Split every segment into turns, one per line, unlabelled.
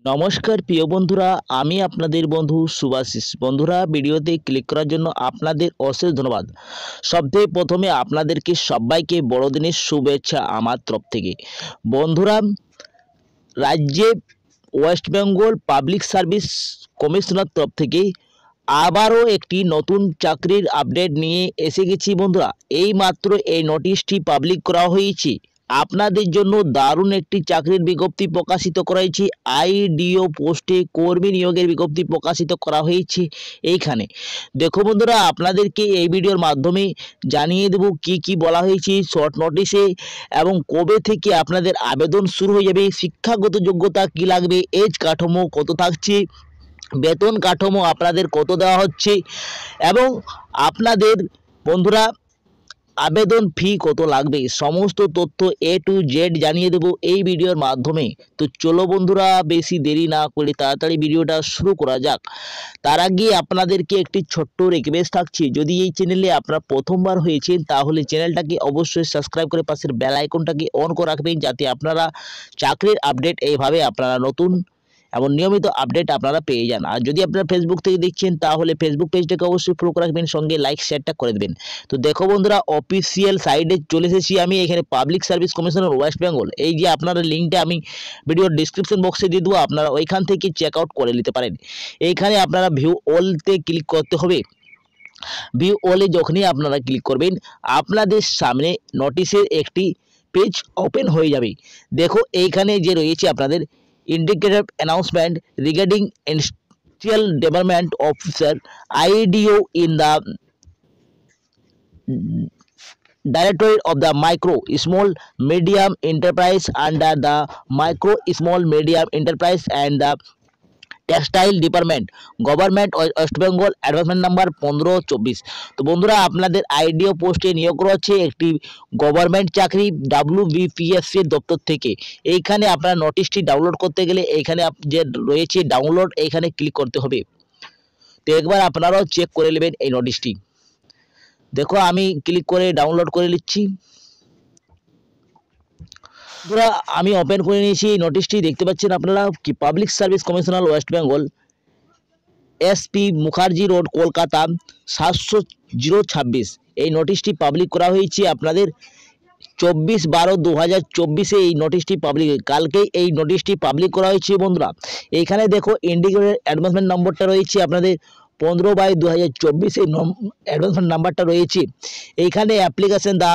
নমস্কার প্রিয় বন্ধুরা, আমি আপনাদের বন্ধু সুভাশিস। বন্ধুরা, ভিডিওতে ক্লিক করার জন্য আপনাদের অশেষ ধন্যবাদ। সবথেকে প্রথমে আপনাদেরকে সবাইকে বড়দিনের শুভেচ্ছা আমার তরফ থেকে। বন্ধুরা, রাজ্যে West Bengal public service commissioner তরফ থেকে আবারও একটি নতুন চাকরির আপডেট নিয়ে এসে গেছি। বন্ধুরা, এই মাত্র এই নোটিশটি পাবলিক করা হয়েছে। আপনাদের জন্য দারুণ একটি চাকরির বিজ্ঞপ্তি প্রকাশিত করা হয়েছে। আইডিও পোস্টে কর্মী নিয়োগের বিজ্ঞপ্তি প্রকাশিত করা হয়েছে। এইখানে দেখো বন্ধুরা, আপনাদেরকে এই ভিডিওর মাধ্যমে জানিয়ে দেব কি কি বলা হয়েছে শর্ট নোটিশে এবং কবে থেকে আপনাদের আবেদন শুরু হয়ে যাবে, শিক্ষাগত যোগ্যতা কি লাগবে, এজ কাঠামো কত থাকছে, বেতন কাঠামো আপনাদের কত দেওয়া হচ্ছে এবং আপনাদের বন্ধুরা আবেদন ফি কত লাগবে, সমস্ত তথ্য A to Z জানিয়ে দেব এই ভিডিওর মাধ্যমে। তো চলো বন্ধুরা, বেশি দেরি না করে তাড়াতাড়ি ভিডিওটা শুরু করা যাক। তার আগে আপনাদেরকে একটি ছোট্ট রিকোয়েস্ট থাকছে, যদি এই চ্যানেলে আপনারা প্রথমবার হয়েছেন তাহলে চ্যানেলটাকে অবশ্যই সাবস্ক্রাইব করে পাশের বেল আইকনটাকে অন করে রাখবেন, যাতে আপনারা চাকরির আপডেট এইভাবে আপনারা নতুন এবং নিয়মিত আপডেট আপনারা পেয়ে যান। আর যদি আপনারা ফেসবুক থেকে দেখছেন তাহলে ফেসবুক পেজটাকে অবশ্যই ফলো করে রাখবেন, সঙ্গে লাইক শেয়ারটা করে দেবেন। তো দেখো বন্ধুরা, অফিসিয়াল সাইটে চলে এসেছি আমি। এখানে public service commissioner West Bengal, এই যে আপনারা লিঙ্কটা আমি ভিডিওর ডিসক্রিপশন বক্সে দিয়ে দেবো, আপনারা ওইখান থেকে চেক আউট করে নিতে পারেন। এইখানে আপনারা ভিউ অলতে ক্লিক করতে হবে। ভিউ অলে যখনই আপনারা ক্লিক করবেন, আপনাদের সামনে নোটিশের একটি পেজ ওপেন হয়ে যাবে। দেখো এইখানে যে রয়েছে আপনাদের indicative announcement regarding industrial development officer IDO in the directorate of the micro small medium enterprise under the micro small medium enterprise and the textile department, government West Bengal, advertisement number 1524। তো বন্ধুরা, আপনাদের আইডিও পোস্টে নিয়োগ করা হচ্ছে একটি গভর্নমেন্ট চাকরি WBPSC দপ্তর থেকে। এইখানে আপনারা নোটিশটি ডাউনলোড করতে গেলে এইখানে যে রয়েছে ডাউনলোড, এইখানে ক্লিক করতে হবে। তো একবার আপনারাও চেক করে নেবেন এই নোটিশটি। দেখো আমি ক্লিক করে ডাউনলোড করে নিচ্ছি। বন্ধুরা, আমি ওপেন করে নিয়েছি নোটিশটি। দেখতে পাচ্ছেন আপনারা কি public service commissioner West Bengal, SP Mukherjee road, Kolkata 700-026। এই নোটিশটি পাবলিক করা হয়েছে আপনাদের 24/12/2024 এই নোটিশটি পাবলিক, কালকেই এই নোটিশটি পাবলিক করা হয়েছে। বন্ধুরা, এইখানে দেখো ইন্ডিকেটেড অ্যাডভান্সমেন্ট নম্বরটা রয়েছে আপনাদের 15/2024 এই অ্যাডভান্সমেন্ট নাম্বারটা রয়েছে। এইখানে application the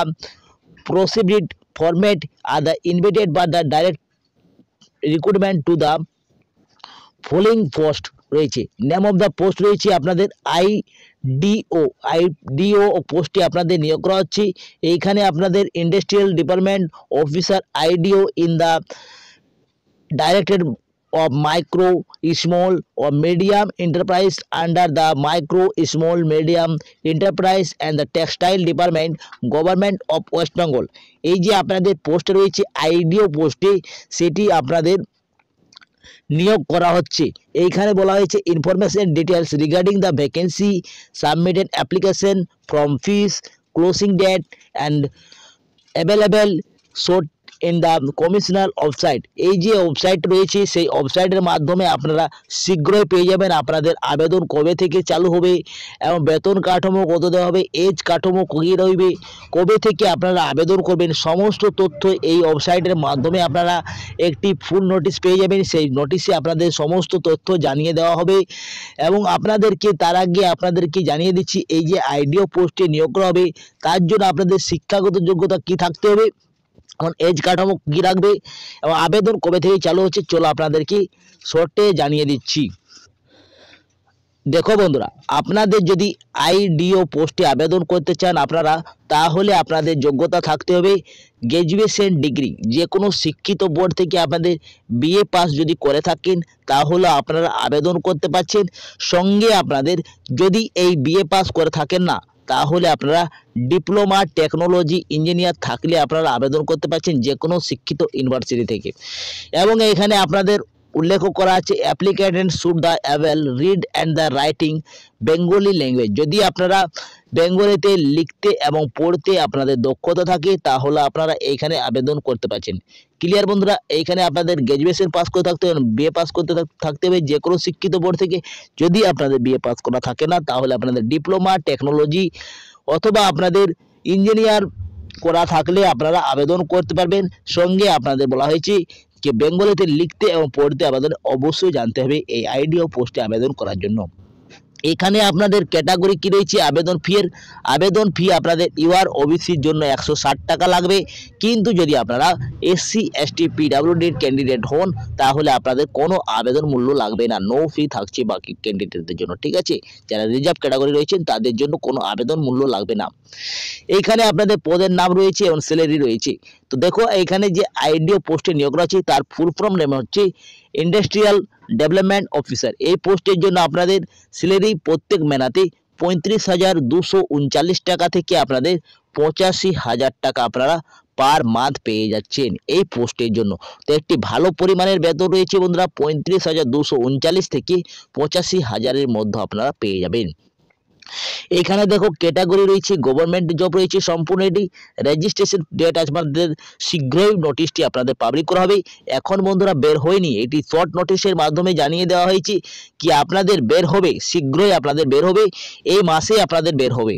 proceeded format are the invited by the direct recruitment to the following post রয়েছে। নেম অফ দ্য পোস্ট রয়েছে আপনাদের আইডিও পোস্টে আপনাদের নিয়োগ করা হচ্ছে। এইখানে আপনাদের industrial department officer IDEO in the directed of micro small or medium enterprise under the micro small medium enterprise and the textile department, government of West Bengal। এই যে আপনাদের পোস্ট রয়েছে আইডিও পোস্টে, সেটি আপনাদের নিয়োগ করা হচ্ছে। এইখানে বলা হয়েছে information details regarding the vacancy, submitted application, form fees, closing date and available shot in the commissioner website. এই যে ওয়েবসাইট রয়েছে সেই ওয়েবসাইটের মাধ্যমে আপনারা শীঘ্রই পেয়ে যাবেন আপনাদের আবেদন কবে থেকে চালু হবে এবং বেতন কাঠামো কত দেওয়া হবে, এজ কাঠামো কী রইবে, কবে থেকে আপনারা আবেদন করবেন, সমস্ত তথ্য এই ওয়েবসাইটের মাধ্যমে আপনারা একটি ফুল নোটিশ পেয়ে যাবেন। সেই নোটিশে আপনাদের সমস্ত তথ্য জানিয়ে দেওয়া হবে এবং আপনাদেরকে তার আগে আপনাদেরকে জানিয়ে দিচ্ছি, এই যে আইডিও পোস্টে নিয়োগ করা হবে তার জন্য আপনাদের শিক্ষাগত যোগ্যতা কি থাকতে হবে, এজ কাঠামো কী রাখবে এবং আবেদন কবে থেকে চালু হচ্ছে, চলো আপনাদেরকে শর্টে জানিয়ে দিচ্ছি। দেখো বন্ধুরা, আপনাদের যদি আইডিও পোস্টে আবেদন করতে চান আপনারা, তাহলে আপনাদের যোগ্যতা থাকতে হবে গ্র্যাজুয়েশন ডিগ্রি, যে কোনো শিক্ষিত বোর্ড থেকে আপনাদের BA পাস যদি করে থাকেন তাহলে আপনারা আবেদন করতে পারছেন। সঙ্গে আপনাদের যদি এই BA পাস করে থাকেন না, তাহলে আপনারা ডিপ্লোমা টেকনোলজি ইঞ্জিনিয়ার থাকলে আপনারা আবেদন করতে পারছেন যে কোনো শিক্ষিত ইউনিভার্সিটি থেকে। এবং এখানে আপনাদের উল্লেখ করা আছে applicant should the avail read and the writing Bengali language. যদি আপনারা বেঙ্গলিতে লিখতে এবং পড়তে আপনাদের দক্ষতা থাকে তাহলে আপনারা এইখানে আবেদন করতে পারছেন। ক্লিয়ার বন্ধুরা? এইখানে আপনাদের গ্র্যাজুয়েশন পাস করে থাকতে হবে, বিএ পাস করতে থাকতে হবে যে কোনো শিক্ষিত বোর্ড থেকে। যদি আপনাদের বিএ পাস করা থাকে না তাহলে আপনাদের ডিপ্লোমা টেকনোলজি অথবা আপনাদের ইঞ্জিনিয়ার করা থাকলে আপনারা আবেদন করতে পারবেন। সঙ্গে আপনাদের বলা হয়েছে যে বেঙ্গলিতে লিখতে এবং পড়তে আপনাদের অবশ্যই জানতে হবে এই আইডিও পোস্টে আবেদন করার জন্য। এখানে আপনাদের ক্যাটাগরি কি রয়েছে আবেদন ফি আপনাদের ইউআর ওবিসির জন্য 160 টাকা লাগবে। কিন্তু যদি আপনারা এসসি এসটি পিডাব্লিউডি ক্যান্ডিডেট হন তাহলে আপনাদের কোনো আবেদন মূল্য লাগবে না, নো ফি থাকছে বাকি ক্যান্ডিডেটদের জন্য। ঠিক আছে, যারা রিজার্ভ ক্যাটাগরি রয়েছেন তাদের জন্য কোনো আবেদন মূল্য লাগবে না। এইখানে আপনাদের পদের নাম রয়েছে এবং স্যালারি রয়েছে। তো দেখো এইখানে যে আইডিও পোস্টে নিয়োগ রয়েছে তার ফুল ফর্ম নেম হচ্ছে ইন্ডাস্ট্রিয়াল ডেভেলপমেন্ট অফিসার। এই পোস্টের জন্য আপনাদের স্যালারি প্রত্যেক মেয়াদে 35,239 টাকা থেকে আপনাদের 85,000 টাকা আপনারা পার মান্থ পেয়ে যাচ্ছেন এই পোস্টের জন্য। তো একটি ভালো পরিমাণের বেতন রয়েছে বন্ধুরা, 35,239 থেকে 85,000-এর মধ্যে আপনারা পেয়ে যাবেন। এখানে দেখো ক্যাটাগরি রয়েছে গভর্নমেন্ট জব রয়েছে সম্পূর্ণ। এটি রেজিস্ট্রেশন ডেট আপনাদের শীঘ্রই নোটিশটি আপনাদের পাবলিক করা হবে। এখন বন্ধুরা বের হয়নি, এটি শর্ট নোটিশের মাধ্যমে জানিয়ে দেওয়া হয়েছে কি আপনাদের বের হবে, শীঘ্রই আপনাদের বের হবে, এই মাসে আপনাদের বের হবে।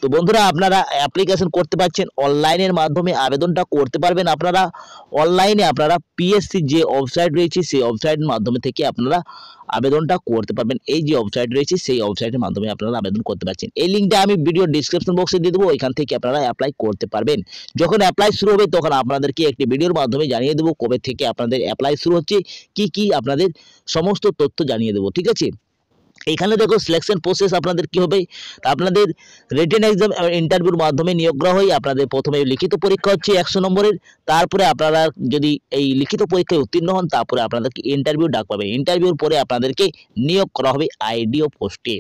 তো বন্ধুরা আপনারা অ্যাপ্লিকেশন করতে পারছেন, অনলাইনের মাধ্যমে আবেদনটা করতে পারবেন। আপনারা অনলাইনে আপনারা পিএসসি যে ওয়েবসাইট রয়েছে সেই ওয়েবসাইটের মাধ্যমে থেকে আপনারা আবেদনটা করতে পারবেন। এই যে ওয়েবসাইট রয়েছে সেই ওয়েবসাইটের মাধ্যমে আপনারা আবেদন করতে পারছেন। এই লিঙ্কটা আমি ভিডিও ডিসক্রিপশন বক্সে দিয়ে দেবো, ওইখান থেকে আপনারা অ্যাপ্লাই করতে পারবেন। যখন অ্যাপ্লাই শুরু হবে তখন আপনাদেরকে একটি ভিডিওর মাধ্যমে জানিয়ে দেবো কবে থেকে আপনাদের অ্যাপ্লাই শুরু হচ্ছে, কি আপনাদের সমস্ত তথ্য জানিয়ে দেবো। ঠিক আছে, এখানে দেখো সিলেকশন প্রসেস আপনাদের কি হবে। আপনাদের রিটেন এক্সাম ইন্টারভিউর মাধ্যমে নিয়োগ করা হয়। আপনাদের প্রথমে লিখিত পরীক্ষা হচ্ছে 100 নম্বরের, তারপরে আপনারা যদি এই লিখিত পরীক্ষায় উত্তীর্ণ হন তারপরে আপনাদেরকে ইন্টারভিউ ডাক পাবে। ইন্টারভিউর পরে আপনাদেরকে নিয়োগ করা হবে আইডিও পোস্টে।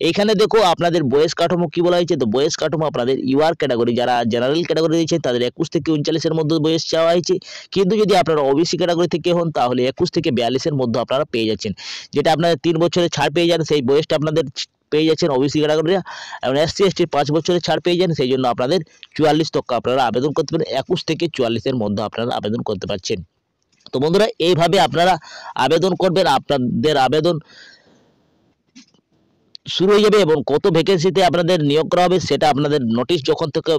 এখানে দেখো আপনাদের বয়স কাঠামো কি বলা হয়েছে। তো বয়স কাঠামো আপনাদের ইউআর ক্যাটাগরি যারা জেনারেল ক্যাটাগরি রয়েছে তাদের 21 থেকে 39-এর মধ্যে বয়স চাওয়া হয়েছে। কিন্তু যদি আপনারা ওবিসি ক্যাটাগরি থেকে হন তাহলে 21 থেকে 42-এর মধ্যে আপনারা পেয়ে যাচ্ছেন। যেটা আপনাদের 3 বছরের ছাড় পেয়ে যান সেই বয়সটা আপনাদের পেয়ে যাচ্ছেন ওবিসি ক্যাটাগরিরা। এবং এসসি এসটি 5 বছরের ছাড় পেয়ে যান, সেই জন্য আপনাদের 44 তক আপনারা আবেদন করতে পারেন। 21 থেকে 44-এর মধ্যে আপনারা আবেদন করতে পারছেন। তো বন্ধুরা এইভাবে আপনারা আবেদন করবেন, আপনাদের আবেদন শুরু হয়ে যাবে এবং কত ভ্যাকেন্সিতে আপনাদের নিয়োগ করা হবে সেটা আপনাদের নোটিশ যখন থেকে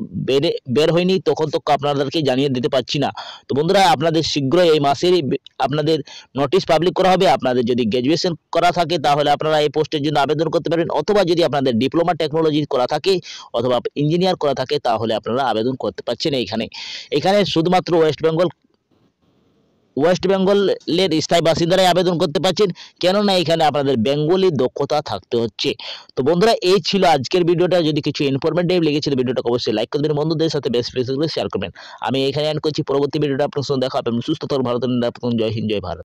বের হয়নি তখন তো আপনাদেরকে জানিয়ে দিতে পারছি না। তো বন্ধুরা আপনাদের শীঘ্রই এই মাসেরই আপনাদের নোটিশ পাবলিক করা হবে। আপনাদের যদি গ্র্যাজুয়েশন করা থাকে তাহলে আপনারা এই পোস্টের জন্য আবেদন করতে পারেন, অথবা যদি আপনাদের ডিপ্লোমা টেকনোলজি করা থাকে অথবা ইঞ্জিনিয়ার করা থাকে তাহলে আপনারা আবেদন করতে পারছেন। এখানে শুধুমাত্র ওয়েস্ট বেঙ্গলের স্থায়ী বাসিন্দারাই আবেদন করতে পারছেন, কেননা এখানে আপনাদের বেঙ্গলি দক্ষতা থাকতে হচ্ছে। তো বন্ধুরা এই ছিল আজকের ভিডিওটা। যদি কিছু ইনফরমেটিভ লেগেছিল ভিডিওটাকে অবশ্যই লাইক করবেন, বন্ধুদের সাথে বেস্ট ফ্রেন্ডস শেয়ার করবেন। আমি এখানে এন্ড করছি, পরবর্তী ভিডিওটা আপনার সঙ্গে দেখা হবে। সুস্থ থাকুন, ভারত নিরাপদ, জয় হিন্দ, জয় ভারত।